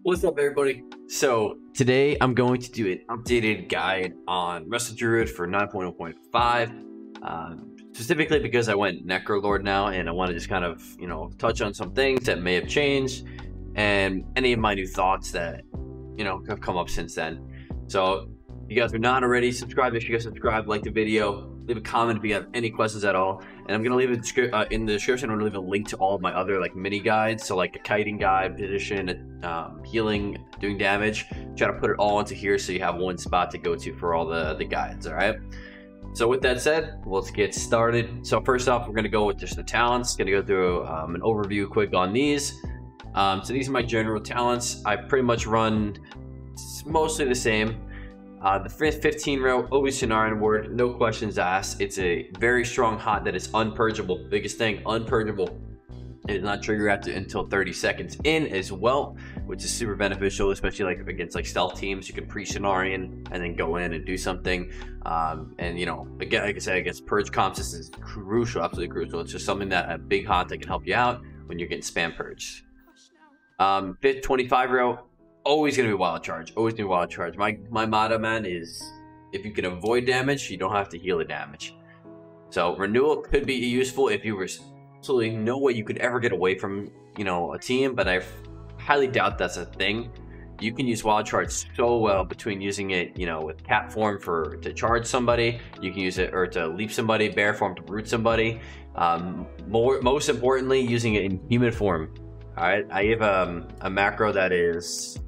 What's up, everybody? So today I'm going to do an updated guide on RESTO DRUID for 9.0.5, specifically because I went Necrolord now, and I want to just kind of, touch on some things that may have changed and any of my new thoughts that, have come up since then. So if you guys are not already subscribed, make sure you guys subscribe, like the video, leave a comment if you have any questions at all. And I'm gonna leave it in the description. I'm gonna leave a link to all of my other mini guides, so like a kiting guide, position, healing, doing damage. Try to put it all into here so you have one spot to go to for all the guides. All right. So with that said, let's get started. So first off, we're gonna go with just the talents. Gonna go through an overview quick on these. So these are my general talents. I pretty much run mostly the same. The 15 row, always Scenarian Ward, no questions asked. It's a very strong hot that is unpurgeable. Biggest thing, unpurgeable. It does not trigger until 30 seconds in as well, which is super beneficial, especially against stealth teams. You can pre-Scenarian and then go in and do something. And again, like I said, against purge comps, this is crucial, absolutely crucial. It's just something that a big hot that can help you out when you're getting spam purged. 25 row. Always gonna be wild charge. Always gonna be wild charge. My motto, man, is if you can avoid damage, you don't have to heal the damage. So renewal could be useful if you were absolutely no way you could ever get away from a team, but I highly doubt that's a thing. You can use wild charge so well between using it, with cat form to charge somebody. You can use it or to leap somebody, bear form to root somebody. Most importantly, using it in human form. All right, I have a macro that is.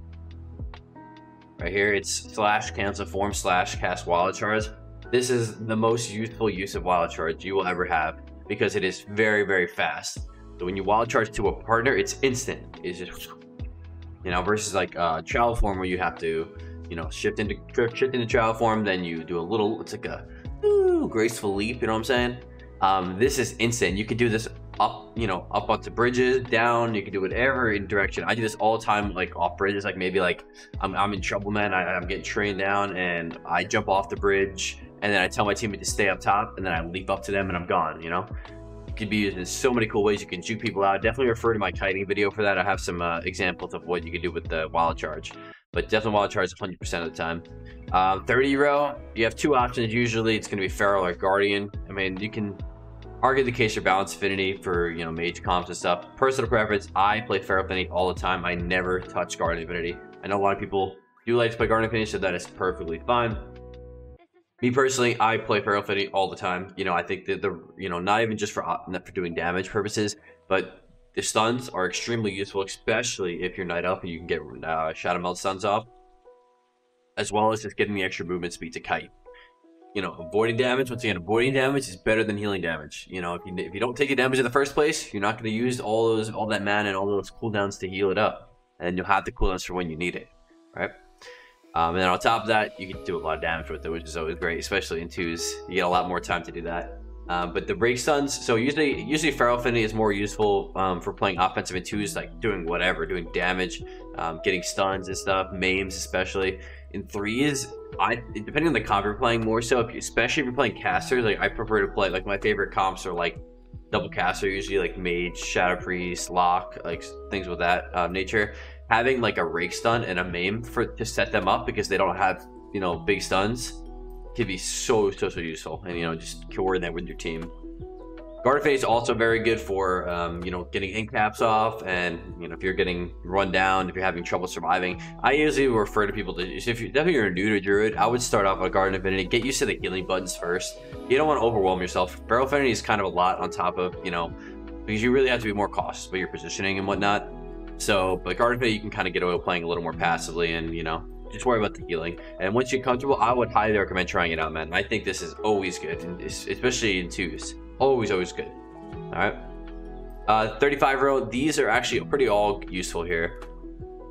Right here, it's / cancel form / cast wild charge. This is the most useful use of wild charge you will ever have because it is very, very fast. So when you wild charge to a partner, it's instant. It's just, versus travel form where you have to, shift into travel form, then you do a little, it's like a graceful leap. You know what I'm saying? This is instant. You could do this up onto bridges, down. You can do whatever in direction. I do this all the time, off bridges. Maybe I'm in trouble, man. I'm getting trained down, and I jump off the bridge, and then I tell my teammate to stay up top, and then I leap up to them, and I'm gone. It could be used in so many cool ways. You can juke people out. Definitely refer to my kiting video for that. I have some examples of what you can do with the wild charge, but definitely wild charge 100% of the time. 30 row, you have two options. Usually, it's going to be Feral or Guardian. I mean, you can argue the case for balance affinity for mage comps and stuff. Personal preference, I play Feral affinity all the time. I never touch Guardian affinity. I know a lot of people do like to play Guardian affinity, so that is perfectly fine. Me personally, I play Feral affinity all the time. I think that not even just for doing damage purposes, but the stuns are extremely useful, especially if you're Night Elf and you can get Shadow Melt stuns off, as well as just getting the extra movement speed to kite. Avoiding damage, once again, avoiding damage is better than healing damage. If you don't take the damage in the first place, you're not going to use all that mana and all those cooldowns to heal it up. And you'll have the cooldowns for when you need it, right? And then on top of that, you can do a lot of damage with it, which is always great, especially in 2s. You get a lot more time to do that. But the break stuns, so usually Feral affinity is more useful for playing offensive in 2s, doing whatever, doing damage, getting stuns and stuff, maims especially. In 3s, depending on the comp you're playing, more so, especially if you're playing casters, I prefer to play, my favorite comps are double caster, usually Mage, Shadow Priest, Lock, things with that nature. Having a rake stun and a maim to set them up because they don't have big stuns can be so useful, and just coordinate with your team. Guard affinity is also very good for getting ink caps off, and if you're getting run down, if you're having trouble surviving. I usually refer to people to, if you're new to Druid, I would start off with Guardian affinity. Get used to the healing buttons first. You don't want to overwhelm yourself. Feral affinity is kind of a lot on top of because you really have to be more cautious with your positioning and whatnot. So, but Guardian affinity, you can kind of get away with playing a little more passively, and just worry about the healing. And once you're comfortable, I would highly recommend trying it out, man. I think this is always good, and especially in 2s. Always good. All right. 35 row, these are actually pretty all useful here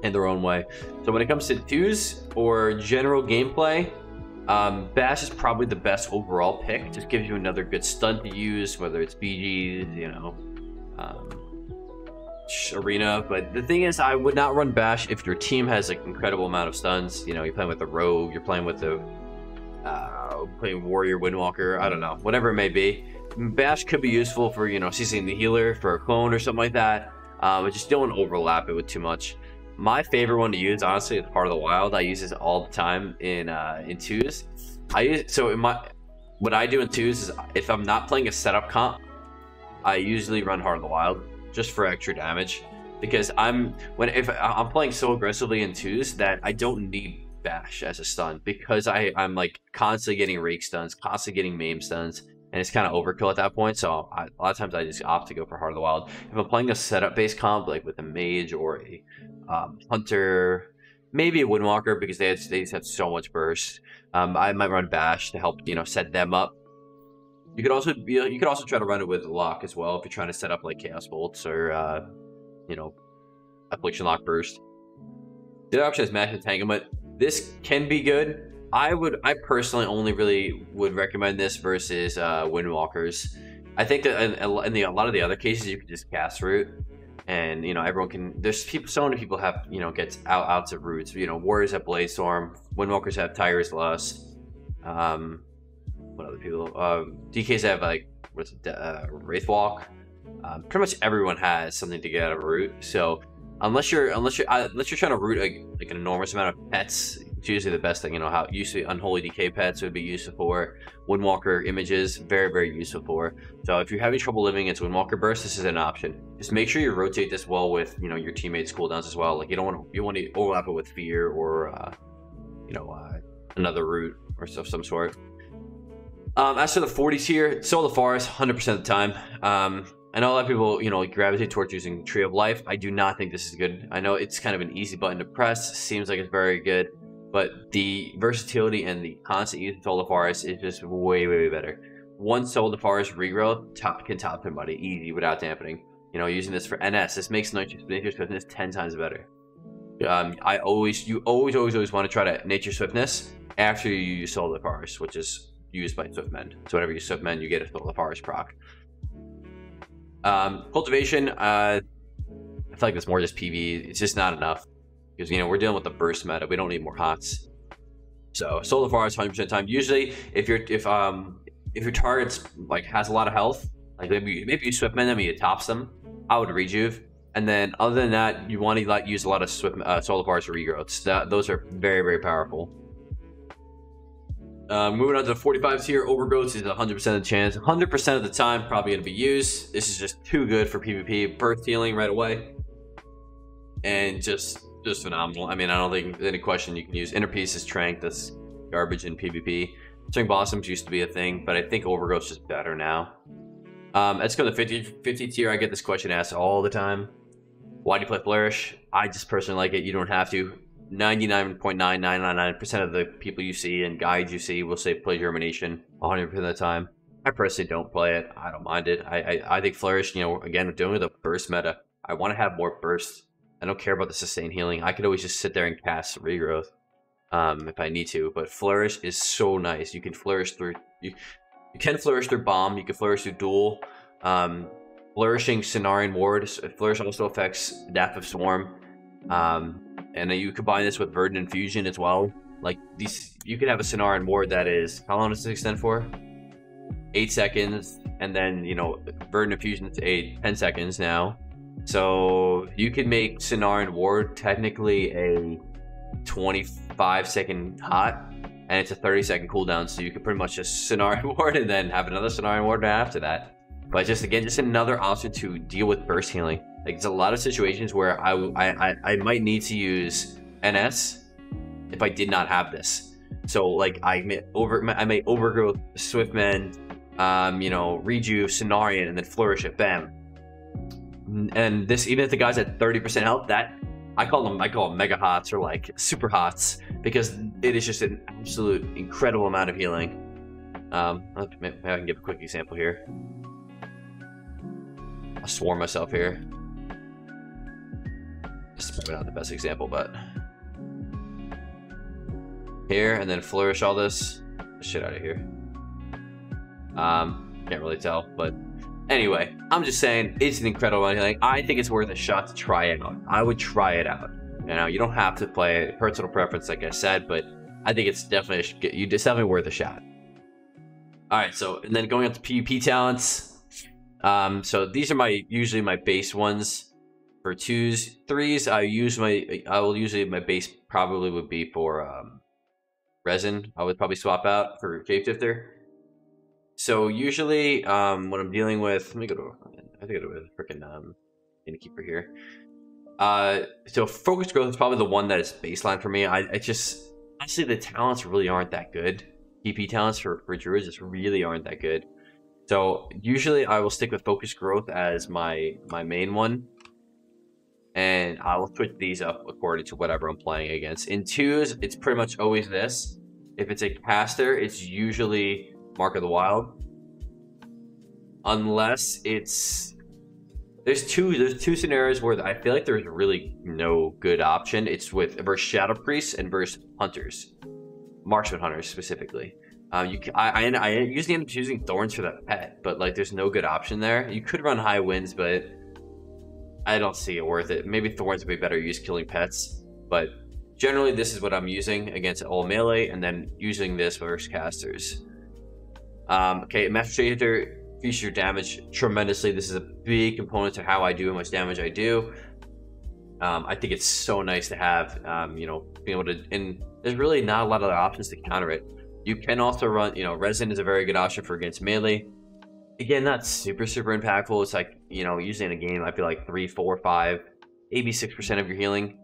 in their own way. So when it comes to 2s or general gameplay, Bash is probably the best overall pick. Just gives you another good stun to use, whether it's BGs, Arena. But the thing is, I would not run Bash if your team has incredible amount of stuns. You're playing with the Rogue, you're playing with the playing Warrior, Windwalker, I don't know, whatever it may be. Bash could be useful for, CCing the healer for a clone or something like that, but just don't overlap it with too much. My favorite one to use, honestly, is Heart of the Wild. I use this all the time in 2s. What I do in 2s is if I'm not playing a setup comp, I usually run Heart of the Wild just for extra damage, because if I'm playing so aggressively in 2s that I don't need Bash as a stun, because I'm like constantly getting rake stuns, constantly getting maim stuns, and it's kind of overkill at that point. So a lot of times I just opt to go for Heart of the Wild. If I'm playing a setup based comp like with a mage or a hunter, maybe a Windwalker, because they just have so much burst, I might run Bash to help set them up. You could also try to run it with Lock as well if you're trying to set up like Chaos Bolts or Affliction Lock Burst. The other option is Mass Entanglement. This can be good. I personally only really would recommend this versus Windwalkers. I think that in a lot of the other cases you can just cast Root, and everyone can. There's people. So many people have gets outs of roots. Warriors have Bladestorm. Windwalkers have Tiger's Lust. What other people? DKs have like Wraithwalk. Pretty much everyone has something to get out of Root. So unless you're trying to root like an enormous amount of pets, it's usually the best thing. How usually Unholy Decay pets would be useful for. Windwalker images, very, very useful for. So if you're having trouble living against Windwalker burst, this is an option. Just make sure you rotate this well with your teammates' cooldowns as well. Like you want to overlap it with Fear or another root or some sort. As for the 40s here, Soul of the Forest, 100% of the time. I know a lot of people, gravitate towards using Tree of Life. I do not think this is good. I know it's kind of an easy button to press. Seems like it's very good. But the versatility and the constant use of Soul of the Forest is just way, way, way better. One Soul of the Forest regrowth can top somebody easy without dampening. Using this for NS, this makes Nature Swiftness 10 times better. You always want to try to Nature Swiftness after you use Soul of the Forest, which is used by Swiftmend. So whenever you Swiftmend, you get a Soul of the Forest proc. Cultivation, I feel like it's more just PV. It's just not enough because we're dealing with the burst meta. We don't need more hots. So Soul of the Forest, 100% time. Usually, if your target's like has a lot of health, like maybe you Swiftmend them, you tops them, I would rejuve. And then other than that, you want to use a lot of Soul of the Forest regrowths. Those are very, very powerful. Moving on to the 45s here, Overgrowth is 100% of the chance. 100% of the time, probably going to be used. This is just too good for PvP. Burst healing right away. And just phenomenal. I mean, I don't think there's any question you can use Inner Peace as Trank. That's garbage in PvP. String Blossoms used to be a thing, but I think Overgrowth's just better now. Let's go to the 50 tier. I get this question asked all the time. Why do you play Flourish? I just personally like it. You don't have to. 99.9999% of the people you see and guides you see will say play Germination 100% of the time. I personally don't play it. I don't mind it. I think Flourish, again, dealing with a burst meta, I want to have more bursts. I don't care about the sustain healing. I could always just sit there and cast Regrowth if I need to. But Flourish is so nice. You can flourish through you can flourish through Bomb. You can flourish through Duel. Flourishing Cenarian Ward. Flourish also affects Death of Swarm. And you combine this with Verdant Infusion as well. Like these, you could have a Cenarian Ward that is, how long does this extend for? 8 seconds, and then Verdant Infusion to 10 seconds now. So you could make Cenarian Ward technically a 25-second hot, and it's a 30-second cooldown. So you could pretty much just Cenarian Ward and then have another Cenarian Ward after that. But just another option to deal with burst healing. Like there's a lot of situations where I might need to use NS if I did not have this. So like I may Overgrowth, Swiftmend, Rejuve, Cenarian, and then Flourish it, bam. And this, even if the guy's at 30% health, that I call them mega hots or like super hots, because it is just an absolute incredible amount of healing. Maybe I can give a quick example here. I'll swarm myself here. This is probably not the best example, but here, and then flourish all this shit out of here. Can't really tell, but anyway, I'm just saying it's an incredible healing. I think it's worth a shot to try it out. I would try it out. You don't have to play it, personal preference, like I said, but I think it's definitely worth a shot. All right, so and then going up to PvP talents. So these are usually my base ones. For 2s, 3s, I will usually, my base probably would be for resin. I would probably swap out for shapeshifter. So usually, when I'm dealing with, let me go to, I think I go to a freaking innkeeper here. So focus growth is probably the one that is baseline for me. I just, honestly, the talents really aren't that good. PP talents for druids just really aren't that good. So usually I will stick with focus growth as my main one. And I will switch these up according to whatever I'm playing against. In 2s, it's pretty much always this. If it's a caster, it's usually Mark of the Wild. Unless it's... There's two scenarios where I feel like there's really no good option. It's with versus Shadow Priests and versus Hunters. Marksman Hunters, specifically. I usually end up choosing Thorns for that pet, but like there's no good option there. You could run High Winds, but I don't see it worth it. Maybe Thorns would be better used killing pets, but generally this is what I'm using against all melee, and then using this versus casters. Okay, Master Shapeshifter increases your damage tremendously. This is a big component to how I do how much damage I do. I think it's so nice to have, you know, being able to, and there's really not a lot of options to counter it. You can also run, you know, Resin is a very good option for against melee. Again, not super impactful. It's like, you know, usually in a game, I feel like 3, 4, 5, maybe 6% of your healing.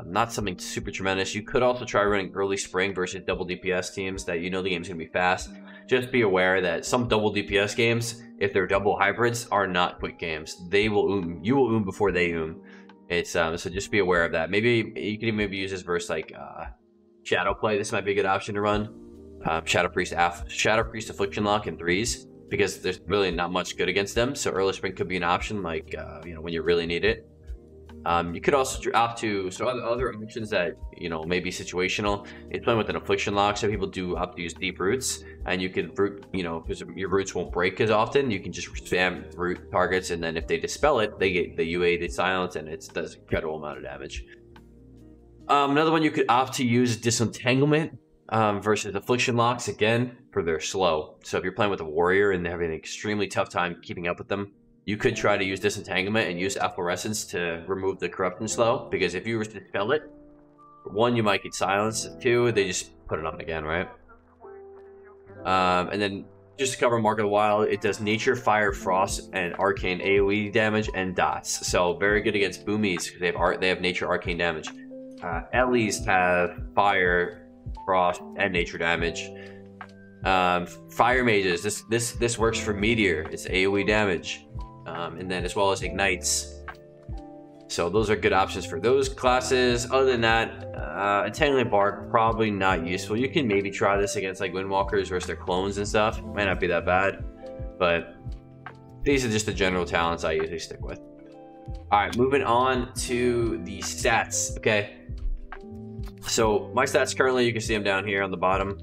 Not something super tremendous. You could also try running early spring versus double DPS teams that you know the game's going to be fast. Just be aware that some double DPS games, if they're double hybrids, are not quick games. They will you will before they It's so just be aware of that. Maybe you can maybe use this versus like Shadow Play. This might be a good option to run. Shadow Priest Affliction Lock in 3s. Because there's really not much good against them, so early spring could be an option, like you know, when you really need it. You could also opt to other options that, you know, may be situational. It's playing with an affliction lock, so people do opt to use deep roots, and you can root, you know, because your roots won't break as often. You can just spam root targets, and then if they dispel it, they get the UA, they silence, and it does an incredible amount of damage. Another one you could opt to use is disentanglement. Versus affliction locks, again, for their slow. So if you're playing with a warrior and they're having an extremely tough time keeping up with them, you could try to use disentanglement and use efflorescence to remove the corruption slow. Because if you were to dispel it, 1, you might get silenced. 2, they just put it on again, right? And then just to cover Mark of the Wild, it does nature, fire, frost, and arcane AoE damage and dots. So very good against boomies because they have nature, arcane damage. Ellies have fire, frost, and nature damage. Fire mages, this works for meteor. It's AoE damage, and then as well as ignites. So those are good options for those classes. Other than that, Entangling Bark, probably not useful. You can maybe try this against like Windwalkers versus their clones and stuff. Might not be that bad, but these are just the general talents I usually stick with. All right, moving on to the stats. Okay, so my stats currently, you can see them down here on the bottom,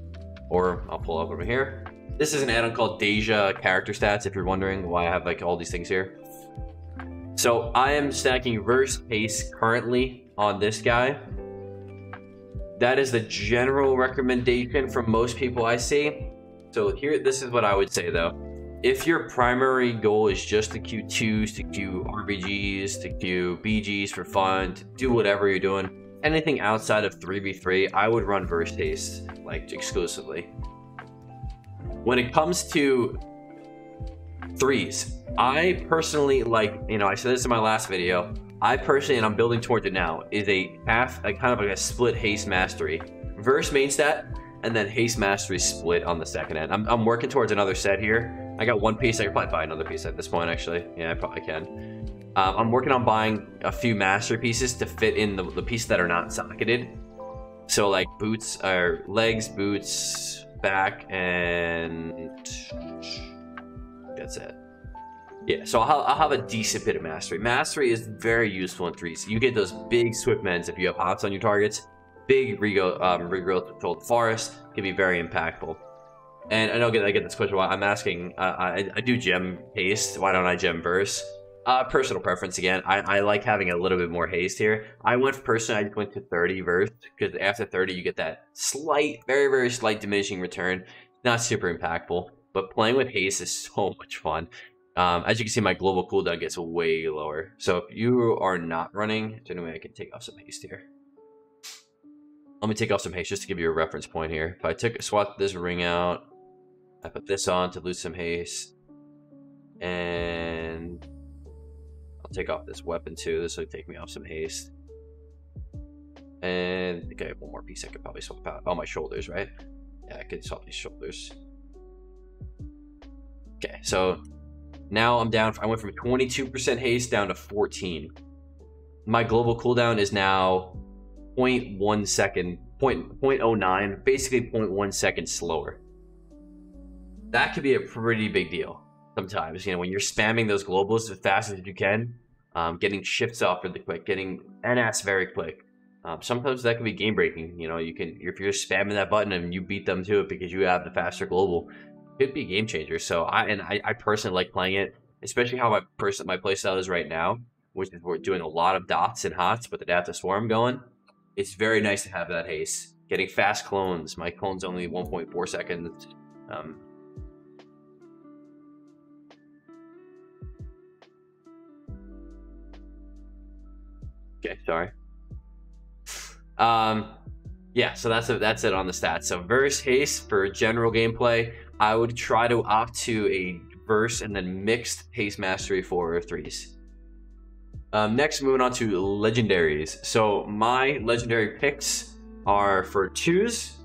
or I'll pull up over here. This is an add-on called Deja Character Stats, if you're wondering why I have like all these things here. So I am stacking Verse Haste currently on this guy. That is the general recommendation from most people I see. So here, this is what I would say though. If your primary goal is just to queue 2s, to queue RBGs, to queue BGs for fun, to do whatever you're doing, anything outside of 3v3, I would run Verse Haste, like, exclusively. When it comes to 3s, I personally, like, you know, I said this in my last video, I personally, and I'm building towards it now, is a kind of like a split Haste Mastery. Verse main stat, and then Haste Mastery split on the second end. I'm working towards another set here. I got one piece. I could probably buy another piece at this point, actually. Yeah, I probably can. I'm working on buying a few master pieces to fit in the pieces that are not socketed. So like boots, or legs, boots, back, and that's it. Yeah, so I'll have a decent bit of mastery. Mastery is very useful in 3s. You get those big swift mends if you have hops on your targets. Big regrowth controlled forest can be very impactful. And I know I get this question. Why I'm asking. I do gem haste. Why don't I gem verse? Personal preference again. I like having a little bit more haste here. I went personally. I just went to 30 verse because after 30 you get that slight, very slight diminishing return. Not super impactful, but playing with haste is so much fun. As you can see, my global cooldown gets way lower. So if you are not running, anyway, I can take off some haste here. Let me take off some haste just to give you a reference point here. If I swap this ring out, I put this on to lose some haste, and I'll take off this weapon too. This will take me off some haste. And I think I have one more piece I could probably swap out. Oh, my shoulders, right? Yeah, I could swap these shoulders. Okay, so now I'm down. I went from 22% haste down to 14. My global cooldown is now 0.1 second, 0.09, basically 0.1 second slower. That could be a pretty big deal sometimes. You know, when you're spamming those globals as fast as you can, getting shifts off really quick, getting NS very quick. Sometimes that can be game breaking. You know, you can, if you're spamming that button and you beat them to it because you have the faster global, it could be a game changer. So I personally like playing it, especially how my playstyle is right now, which is we're doing a lot of dots and hots with Adaptive Swarm going. It's very nice to have that haste. Getting fast clones. My clone's only 1.4 seconds. Okay, sorry. Yeah, so that's it on the stats. So verse haste for general gameplay, I would try to opt to a verse and then mixed haste mastery for 3s. Next, moving on to legendaries. So my legendary picks are for 2s.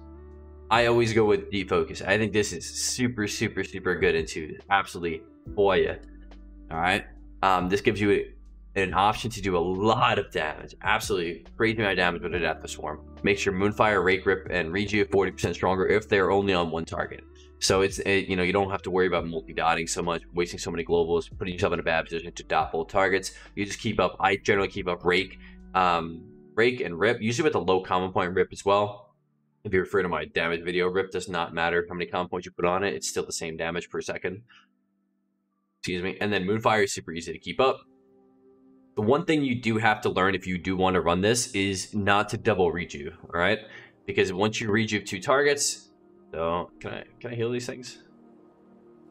I always go with deep focus. I think this is super good in 2s. Absolutely for you. All right. This gives you an option to do a lot of damage. Absolutely crazy amount of damage with Adaptive Swarm. Makes your Moonfire, Rake Rip, and Reju 40% stronger if they're only on one target. So you know, you don't have to worry about multi-dotting so much, wasting so many globals, putting yourself in a bad position to dot both targets. You just keep up. I generally keep up Rake and Rip, usually with a low common point Rip as well. If you refer to my damage video, Rip does not matter how many common points you put on it. It's still the same damage per second. Excuse me. And then Moonfire is super easy to keep up. The one thing you do have to learn if you do want to run this is not to double reju, all right? Because once you reju 2 targets, so can I heal these things?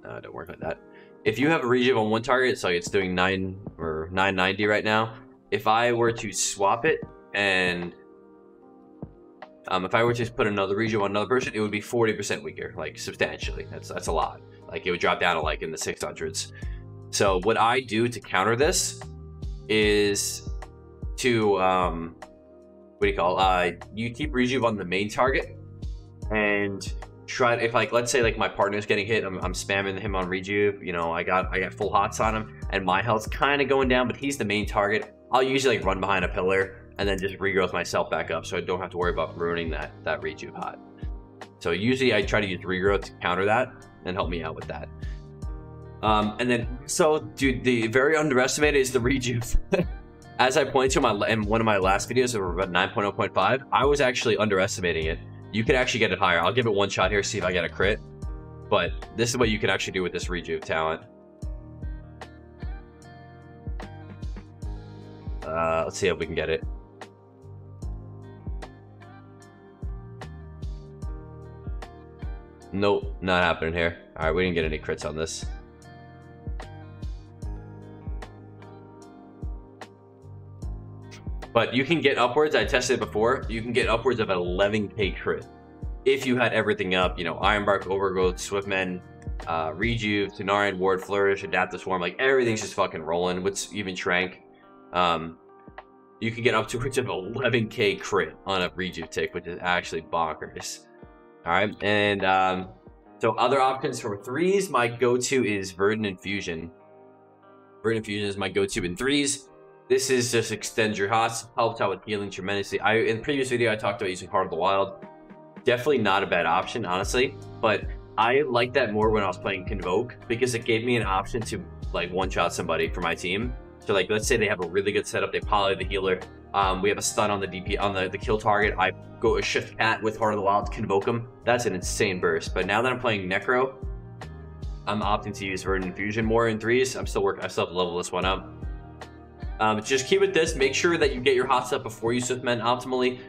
No, don't work like that. If you have a reju on one target, so it's doing 9 or 990 right now. If I were to swap it and if I were to put another reju on another person, it would be 40% weaker, like substantially. That's a lot. Like it would drop down to like in the 600s. So what I do to counter this is to what do you call you keep rejuve on the main target and try, if like let's say like my partner's getting hit, I'm spamming him on rejuve, you know, I got full hots on him and my health's kind of going down, but he's the main target. I'll usually like run behind a pillar and then just regrowth myself back up so I don't have to worry about ruining that rejuve hot. So usually I try to use regrowth to counter that and help me out with that. And then, so, dude, the very underestimated is the rejuve. As I pointed to in one of my last videos of about 9.0.5, I was actually underestimating it. You could actually get it higher. I'll give it one shot here, see if I get a crit. But this is what you can actually do with this rejuve talent. Let's see if we can get it. Nope, not happening here. All right, we didn't get any crits on this. But you can get upwards, I tested it before, you can get upwards of an 11k crit. If you had everything up, you know, Ironbark, Overgrowth, Swiftman, Rejuve, Cenarion, Ward, Flourish, Adaptive Swarm, like everything's just fucking rolling, with even Trank. You can get up to which of 11k crit on a Rejuve tick, which is actually bonkers. Alright, and so other options for 3s, my go-to is Verdant Infusion. Verdant Infusion is my go-to in 3s. This is just extends your hots, helps out with healing tremendously. In the previous video, I talked about using Heart of the Wild. Definitely not a bad option, honestly. But I like that more when I was playing Convoke because it gave me an option to like one-shot somebody for my team. So like, let's say they have a really good setup, they poly the healer. We have a stun on the DP on the kill target. I go a shift cat with Heart of the Wild to convoke them. That's an insane burst. But now that I'm playing Necro, I'm opting to use Verdant Infusion more in 3s. I still have to level this one up. Just keep with this. Make sure that you get your hots up before you Swiftman optimally.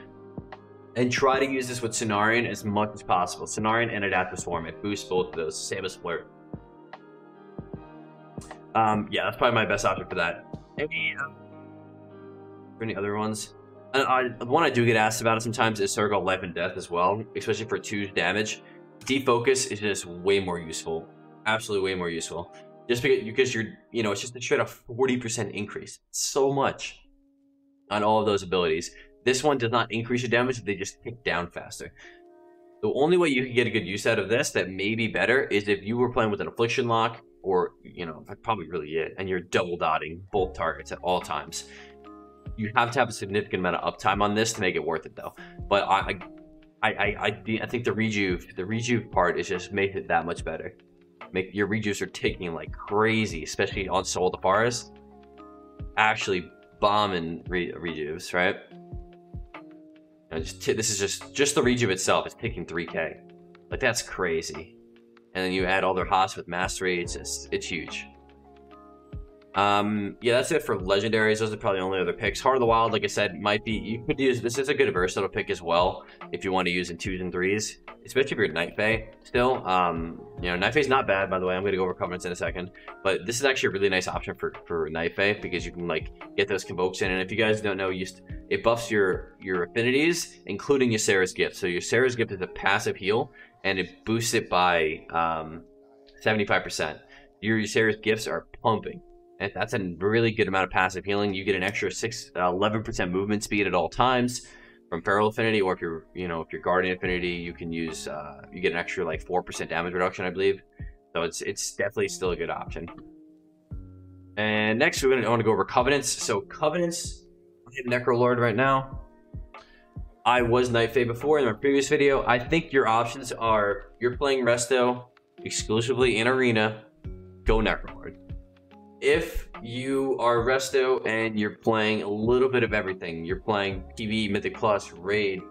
And try to use this with Cenarion as much as possible. Cenarion and Adaptive Swarm. It boosts both of those. Same as Flirt. Yeah, that's probably my best option for that. Any other ones? One I do get asked about it sometimes is Circle of Life and Death as well, especially for 2 damage. Defocus is just way more useful. Absolutely way more useful. Just because you're, you know, it's just a straight up 40% increase. So much on all of those abilities. This one does not increase your damage, they just tick down faster. The only way you can get a good use out of this that may be better is if you were playing with an Affliction Lock, or, you know, probably really it, and you're double dotting both targets at all times. You have to have a significant amount of uptime on this to make it worth it, though. But I think the rejuve part is just makes it that much better. Your rejuves are taking like crazy, especially on Soul of the Forest. Actually bombing rejuves, right? This is just the rejuve itself. It's taking 3k. Like, that's crazy. And then you add all their hots with mastery. It's huge. Yeah, that's it for legendaries. Those are probably the only other picks. Heart of the Wild, like I said, might be, you could use, this is a good versatile pick as well if you want to use in 2s and 3s, especially if you're Night Fae still. You know, Night Fae's not bad, by the way. I'm going to go over Covenants in a second, but this is actually a really nice option for Night Fae because you can like get those convokes in. And if you guys don't know, it buffs your affinities, including your Ysera's Gift. So your Ysera's Gift is a passive heal and it boosts it by 75%. Your Ysera's Gifts are pumping. And that's a really good amount of passive healing. You get an extra 11% movement speed at all times from Feral Affinity, or if you're Guardian Affinity, you can use you get an extra like 4% damage reduction, I believe. So it's definitely still a good option. And next, I want to go over Covenants. So Covenants, I have Necrolord right now. I was Night Fae before in my previous video. I think your options are, you're playing Resto exclusively in Arena, go Necrolord. If you are Resto and you're playing a little bit of everything, you're playing PvE, Mythic Plus, Raid,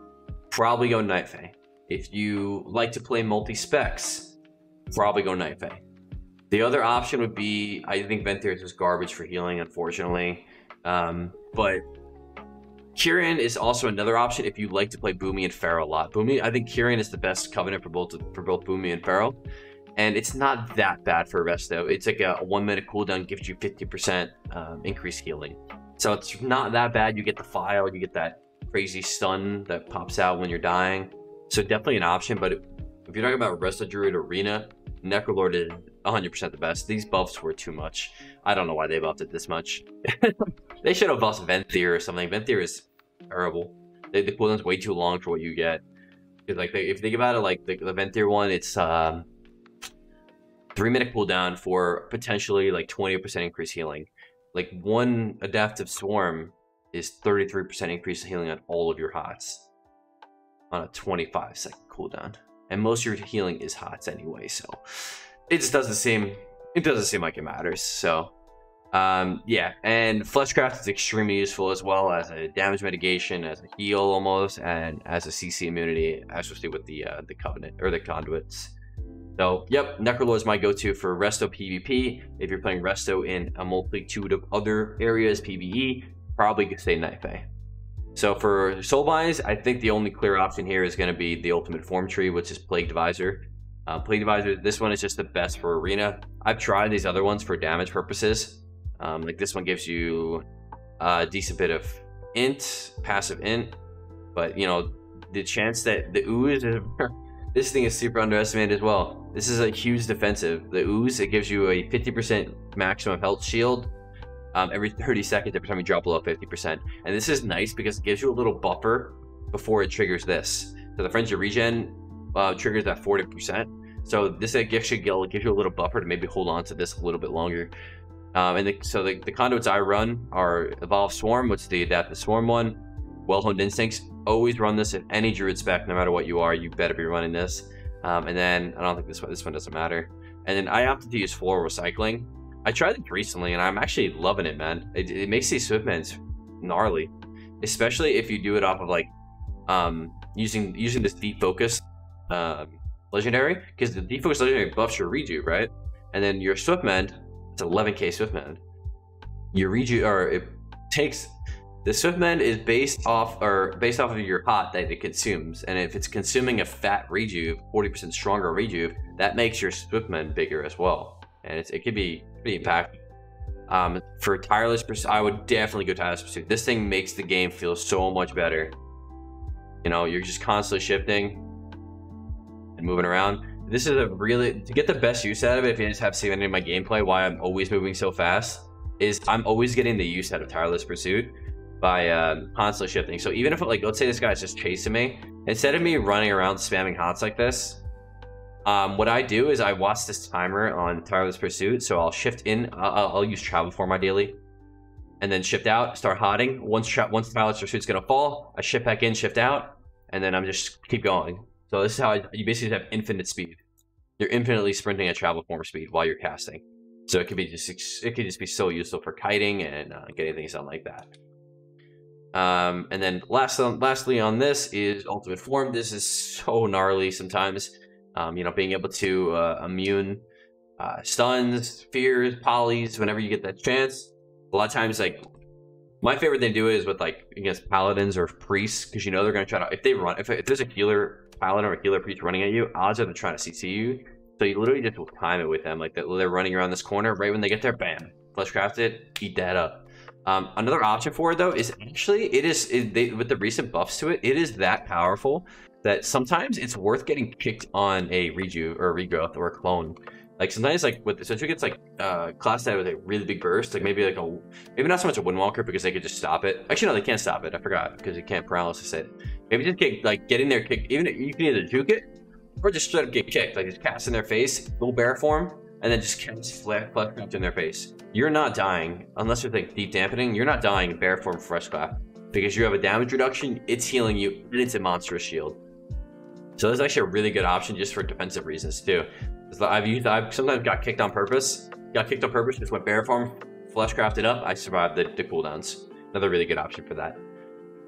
probably go Night Fae. If you like to play multi-specs, probably go Night Fae. The other option would be, I think Venthyr is garbage for healing, unfortunately. But Kyrian is also another option if you like to play Boomy and Feral a lot. Boomy, I think Kyrian is the best Covenant for both Boomy and Feral. And it's not that bad for Resto. It's like a 1 minute cooldown, gives you 50% increased healing. So it's not that bad. You get the file, you get that crazy stun that pops out when you're dying. So definitely an option. But if you're talking about RESTO DRUID Arena, Necrolord is 100% the best. These buffs were too much. I don't know why they buffed it this much. They should have buffed Venthyr or something. Venthyr is terrible. The cooldown's way too long for what you get. Like, if you think about it, like the Venthyr one, it's 3 minute cooldown for potentially like 20% increased healing. Like, one adaptive swarm is 33% increased healing on all of your hots on a 25-second cooldown, and most of your healing is hots anyway. So it just doesn't seem like it matters. So yeah, and Fleshcraft is extremely useful as well as a damage mitigation, as a heal almost, and as a CC immunity, especially with the Covenant or the Conduits. So, yep, Necrolord is my go-to for Resto PvP. If you're playing Resto in a multitude of other areas, PvE, probably could stay Night Fae. So for Soulbind, I think the only clear option here is going to be the Ultimate Form Tree, which is Plague Divisor. Plague Divisor, this one is just the best for Arena. I've tried these other ones for damage purposes. Like this one gives you a decent bit of int, passive int, but you know, the chance that the ooze is... This thing is super underestimated as well. This is a huge defensive. The ooze, it gives you a 50% maximum health shield every 30 seconds every time you drop below 50%. And this is nice because it gives you a little buffer before it triggers this. So the Frenzy Regen triggers that 40%. So this actually gives you a little buffer to maybe hold on to this a little bit longer. So the conduits I run are Evolved Swarm, which is the Adaptive Swarm one. Well-Honed Instincts. Always run this in any druid spec, no matter what you are. You better be running this. And then I don't think this one doesn't matter. And then I opted to use Floral Recycling. I tried it recently and I'm actually loving it, man. It makes these Swiftmans gnarly, especially if you do it off of like using this Deep Focus legendary, because the Deep Focus legendary buffs your rejuve, right? And then your Swiftmend, it's 11k Swiftmend. Your rejuve, or it takes. The Swiftmend is based off of your hot that it consumes, and if it's consuming a fat rejuve, 40% stronger rejuve, that makes your Swiftmend bigger as well, and it could be pretty impactful. For Tireless Pursuit, I would definitely go Tireless Pursuit. This thing makes the game feel so much better. You know, you're just constantly shifting and moving around. This is a really, to get the best use out of it, if you just have seen any of my gameplay, why I'm always moving so fast, is I'm always getting the use out of Tireless Pursuit by constantly shifting. So even if, like, let's say this guy's just chasing me, instead of me running around spamming HOTS like this, what I do is I watch this timer on Tireless Pursuit. So I'll shift in, I'll use Travel Form ideally, and then shift out, start hotting. Once Tireless Pursuit's gonna fall, I shift back in, shift out, and then I'm just keep going. So this is how you basically have infinite speed. You're infinitely sprinting at Travel Form speed while you're casting. So it could just be so useful for kiting and getting things done like that. And then lastly on this is Ultimate Form. This is so gnarly sometimes. You know, being able to immune stuns, fears, polys whenever you get that chance. A lot of times, like, my favorite thing to do is with, like, against paladins or priests, because you know they're going to try to, if there's a healer paladin or a healer priest running at you, odds are they're trying to CC you. So you literally just will time it with them, like they're running around this corner. Right when they get there, bam, fleshcraft it, eat that up. Another option for it though is actually with the recent buffs to it, it is that powerful that sometimes it's worth getting kicked on a reju or a regrowth or a clone. Like sometimes, like with so it gets like class that with a really big burst, like maybe not so much a Windwalker because they could just stop it. Actually, no, they can't stop it. I forgot because you can't paralysis it. Maybe just get in there, kick. Even you can either juke it or just straight up get kicked. Like just cast in their face, full bear form, and then just cast fleshcraft in their face. You're not dying unless you're like deep dampening. You're not dying in bear form fleshcraft because you have a damage reduction. It's healing you, and it's a monstrous shield. So that's actually a really good option just for defensive reasons too. I've sometimes got kicked on purpose. Just went bear form, fleshcrafted up. I survived the cooldowns. Another really good option for that.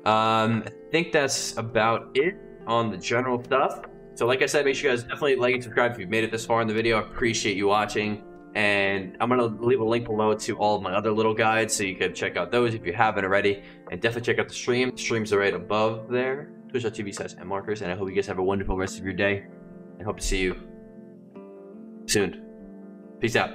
I think that's about it on the general stuff. So like I said, make sure you guys definitely like and subscribe if you've made it this far in the video. I appreciate you watching. And I'm going to leave a link below to all of my other little guides so you can check out those if you haven't already. And definitely check out the stream. The streams are right above there. Twitch.tv/mmarkers. And I hope you guys have a wonderful rest of your day. And hope to see you soon. Peace out.